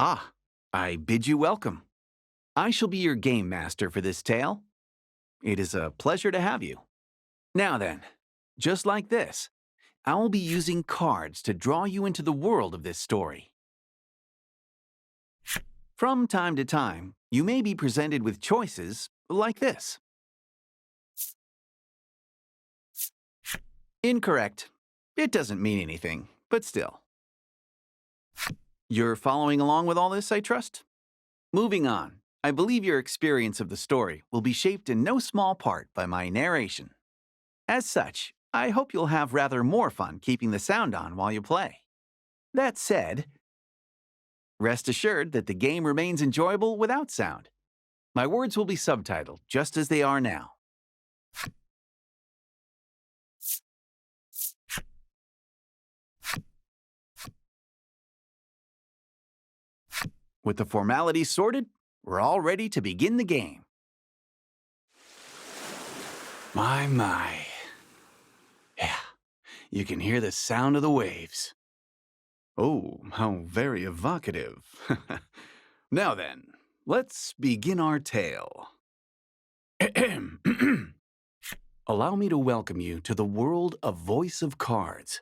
Ah, I bid you welcome. I shall be your game master for this tale. It is a pleasure to have you. Now then, just like this, I will be using cards to draw you into the world of this story. From time to time, you may be presented with choices like this. Incorrect. It doesn't mean anything, but still. You're following along with all this, I trust? Moving on, I believe your experience of the story will be shaped in no small part by my narration. As such, I hope you'll have rather more fun keeping the sound on while you play. That said, rest assured that the game remains enjoyable without sound. My words will be subtitled just as they are now. With the formalities sorted, we're all ready to begin the game. My. Yeah, you can hear the sound of the waves. Oh, how very evocative. Now then, let's begin our tale. Allow me to welcome you to the world of Voice of Cards.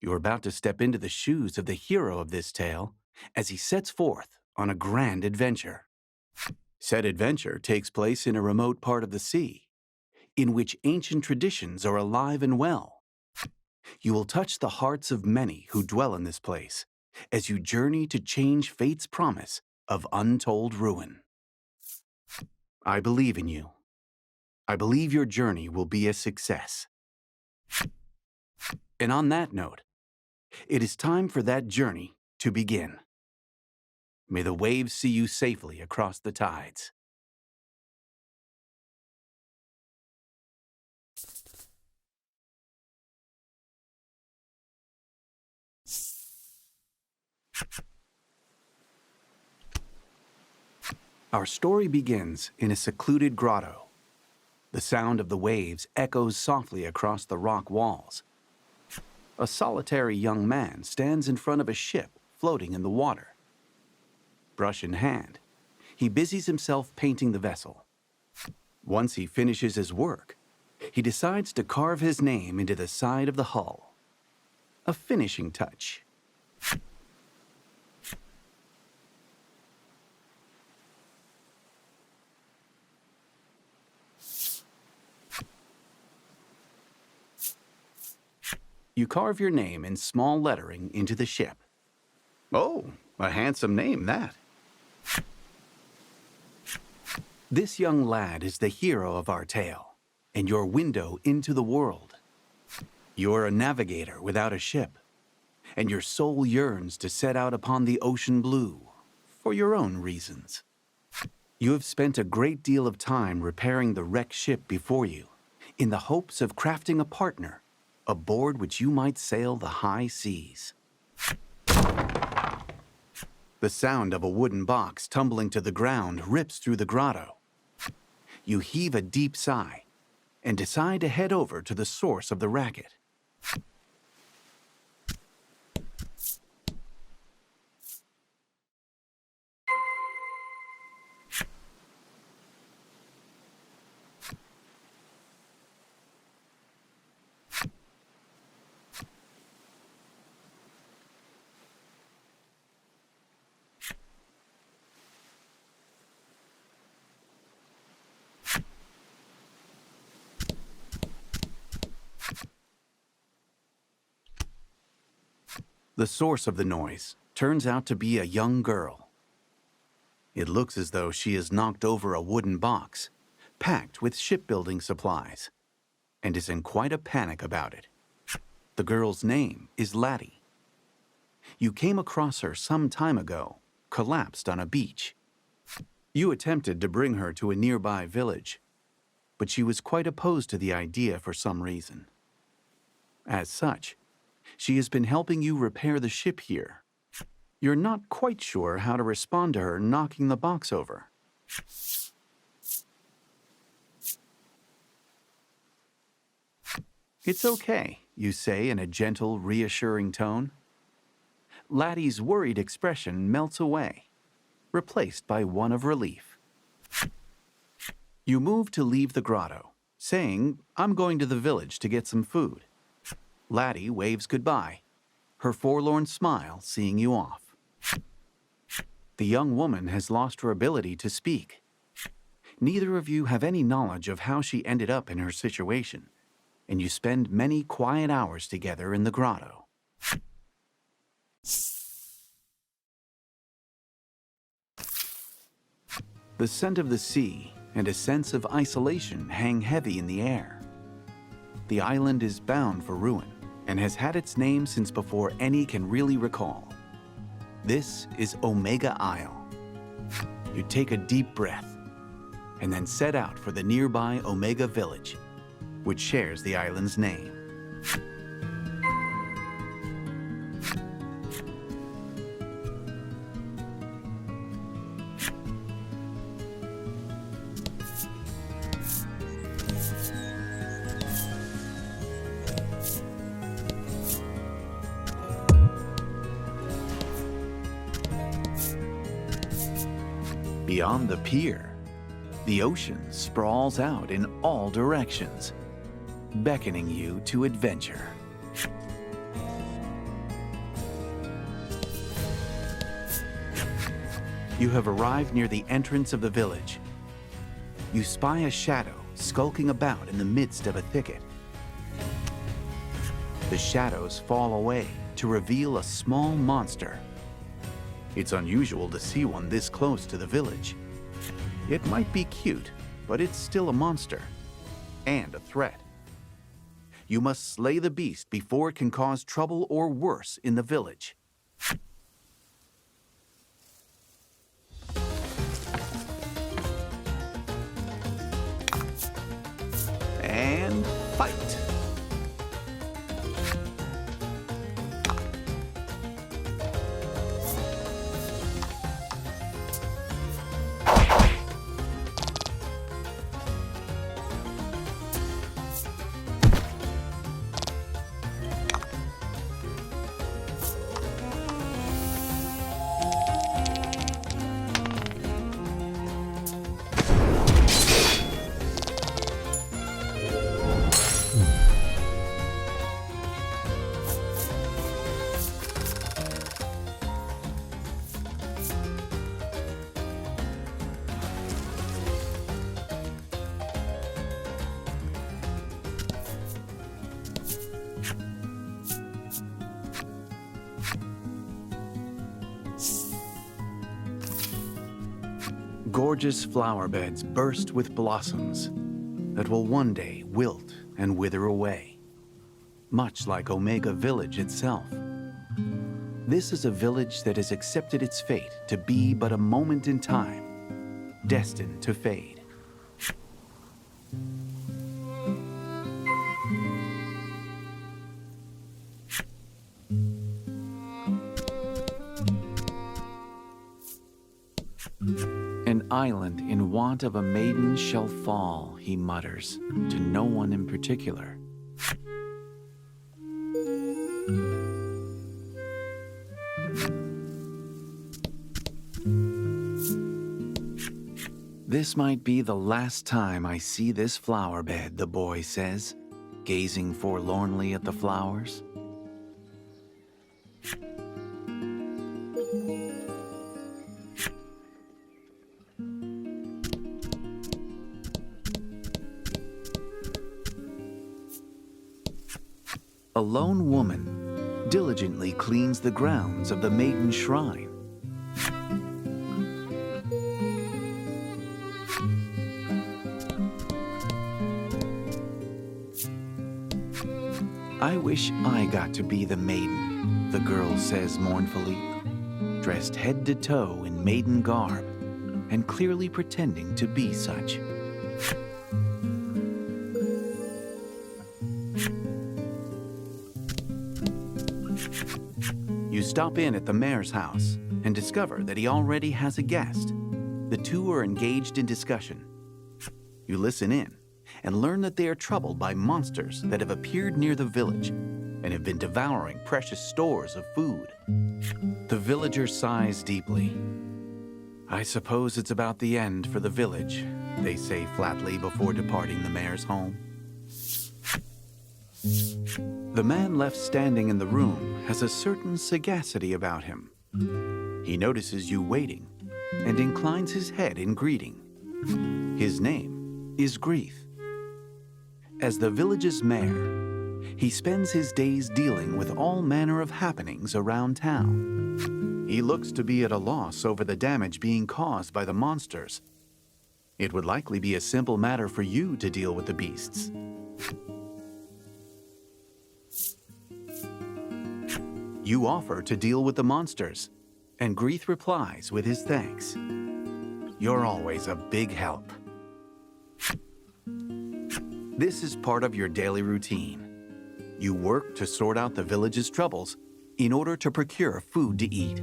You're about to step into the shoes of the hero of this tale as he sets forth on a grand adventure. Said adventure takes place in a remote part of the sea, in which ancient traditions are alive and well. You will touch the hearts of many who dwell in this place as you journey to change fate's promise of untold ruin. I believe in you. I believe your journey will be a success. And on that note, it is time for that journey to begin. May the waves see you safely across the tides. Our story begins in a secluded grotto. The sound of the waves echoes softly across the rock walls. A solitary young man stands in front of a ship floating in the water. Brush in hand, he busies himself painting the vessel. Once he finishes his work, he decides to carve his name into the side of the hull. A finishing touch. You carve your name in small lettering into the ship. Oh, a handsome name, that. This young lad is the hero of our tale, and your window into the world. You're a navigator without a ship, and your soul yearns to set out upon the ocean blue, for your own reasons. You have spent a great deal of time repairing the wrecked ship before you, in the hopes of crafting a partner, aboard which you might sail the high seas. The sound of a wooden box tumbling to the ground rips through the grotto. You heave a deep sigh and decide to head over to the source of the racket. The source of the noise turns out to be a young girl. It looks as though she has knocked over a wooden box, packed with shipbuilding supplies, and is in quite a panic about it. The girl's name is Laddie. You came across her some time ago, collapsed on a beach. You attempted to bring her to a nearby village, but she was quite opposed to the idea for some reason. As such, she has been helping you repair the ship here. You're not quite sure how to respond to her knocking the box over. It's okay, you say in a gentle, reassuring tone. Laddie's worried expression melts away, replaced by one of relief. You move to leave the grotto, saying, "I'm going to the village to get some food." Laddie waves goodbye, her forlorn smile seeing you off. The young woman has lost her ability to speak. Neither of you have any knowledge of how she ended up in her situation, and you spend many quiet hours together in the grotto. The scent of the sea and a sense of isolation hang heavy in the air. The island is bound for ruin and has had its name since before any can really recall. This is Omega Isle. You take a deep breath and then set out for the nearby Omega Village, which shares the island's name. Beyond the pier, the ocean sprawls out in all directions, beckoning you to adventure. You have arrived near the entrance of the village. You spy a shadow skulking about in the midst of a thicket. The shadows fall away to reveal a small monster. It's unusual to see one this close to the village. It might be cute, but it's still a monster and a threat. You must slay the beast before it can cause trouble or worse in the village. And fight! Gorgeous flower beds burst with blossoms that will one day wilt and wither away, much like Omega Village itself. This is a village that has accepted its fate to be but a moment in time, destined to fade. An island in want of a maiden shall fall, he mutters, to no one in particular. This might be the last time I see this flower bed, the boy says, gazing forlornly at the flowers. A lone woman diligently cleans the grounds of the Maiden shrine. I wish I got to be the Maiden, the girl says mournfully, dressed head to toe in maiden garb and clearly pretending to be such. You stop in at the mayor's house and discover that he already has a guest. The two are engaged in discussion. You listen in and learn that they are troubled by monsters that have appeared near the village and have been devouring precious stores of food. The villager sighs deeply. "I suppose it's about the end for the village," they say flatly before departing the mayor's home. The man left standing in the room has a certain sagacity about him. He notices you waiting and inclines his head in greeting. His name is Grief. As the village's mayor, he spends his days dealing with all manner of happenings around town. He looks to be at a loss over the damage being caused by the monsters. It would likely be a simple matter for you to deal with the beasts. You offer to deal with the monsters, and Grief replies with his thanks. "You're always a big help." This is part of your daily routine. You work to sort out the village's troubles in order to procure food to eat.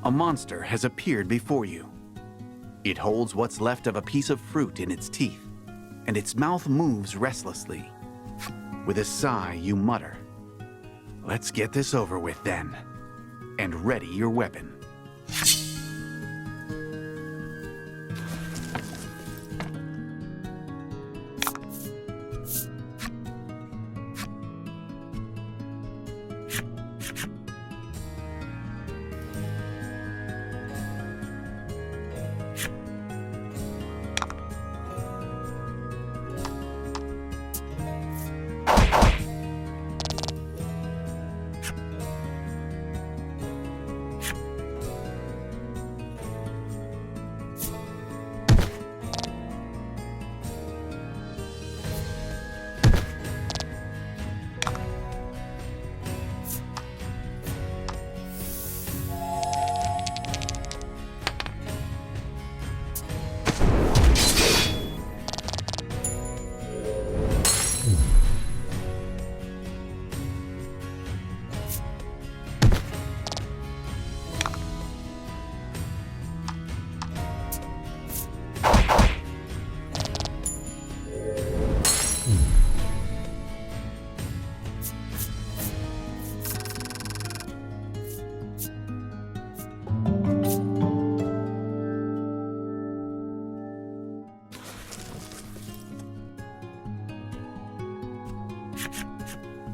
A monster has appeared before you. It holds what's left of a piece of fruit in its teeth, and its mouth moves restlessly. With a sigh, you mutter, "Let's get this over with then," and ready your weapon.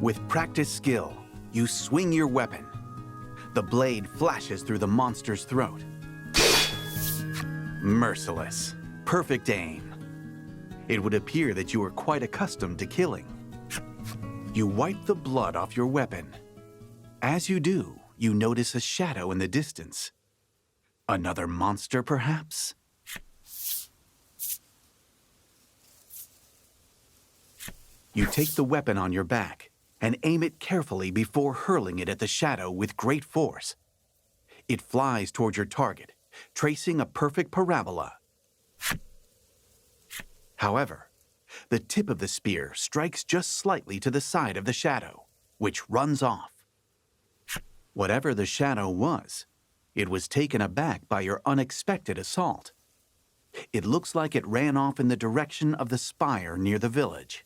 With practiced skill, you swing your weapon. The blade flashes through the monster's throat. Merciless, perfect aim. It would appear that you are quite accustomed to killing. You wipe the blood off your weapon. As you do, you notice a shadow in the distance. Another monster, perhaps? You take the weapon on your back and aim it carefully before hurling it at the shadow with great force. It flies toward your target, tracing a perfect parabola. However, the tip of the spear strikes just slightly to the side of the shadow, which runs off. Whatever the shadow was, it was taken aback by your unexpected assault. It looks like it ran off in the direction of the spire near the village.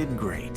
did great.